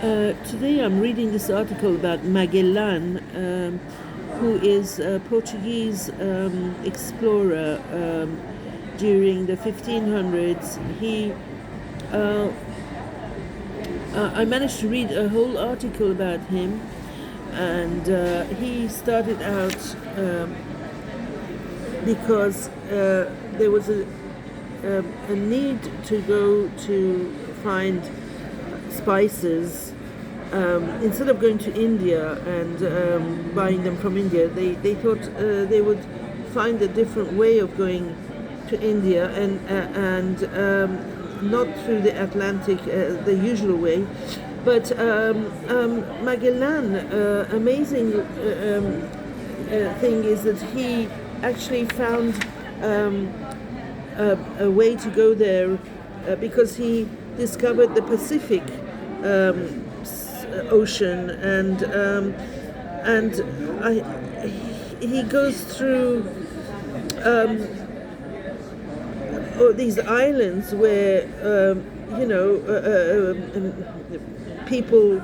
Today I'm reading this article about Magellan, who is a Portuguese explorer during the 1500s. Uh, I managed to read a whole article about him, and he started out because there was a need to go to find spices. Instead of going to India and buying them from India, they thought they would find a different way of going to India and not through the Atlantic the usual way. But Magellan, amazing thing is that he actually found a way to go there because he discovered the Pacific Ocean, and he goes through these islands where people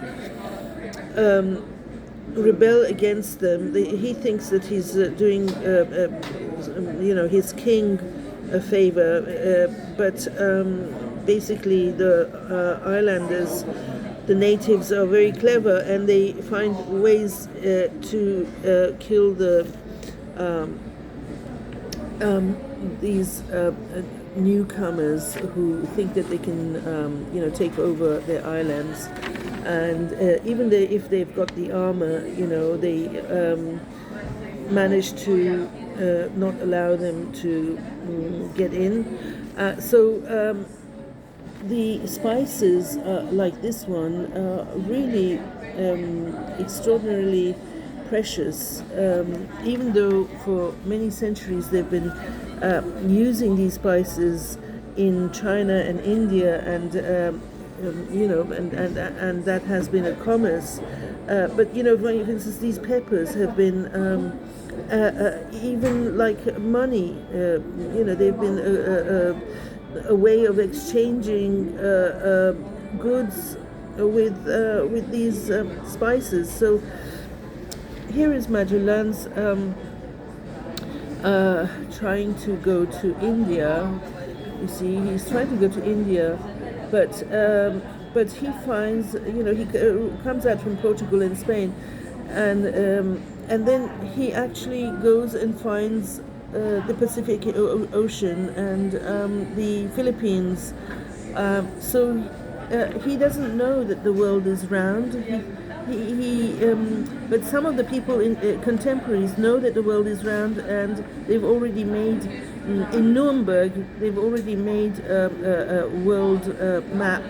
rebel against them. He thinks that he's doing his king a favor, but basically the islanders, the natives, are very clever, and they find ways to kill these newcomers who think that they can, take over their islands. And even if they've got the armor, they manage to not allow them to get in. The spices, like this one, are really extraordinarily precious, even though for many centuries they've been using these spices in China and India, and and that has been a commerce. But for instance, these peppers have been even like money. They've been a way of exchanging goods with these spices. So here is Magellan's trying to go to India. You see, he's trying to go to India, but he finds, he comes out from Portugal and Spain, and then he actually goes and finds the Pacific Ocean and the Philippines. So he doesn't know that the world is round. But some of the people contemporaries know that the world is round, and they've already made in Nuremberg. They've already made a world map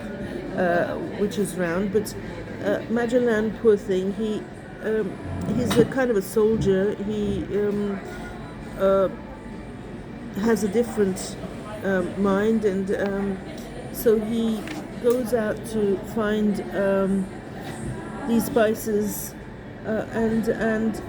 which is round. But Magellan, poor thing, he's a kind of a soldier. He has a different mind, and so he goes out to find these spices, and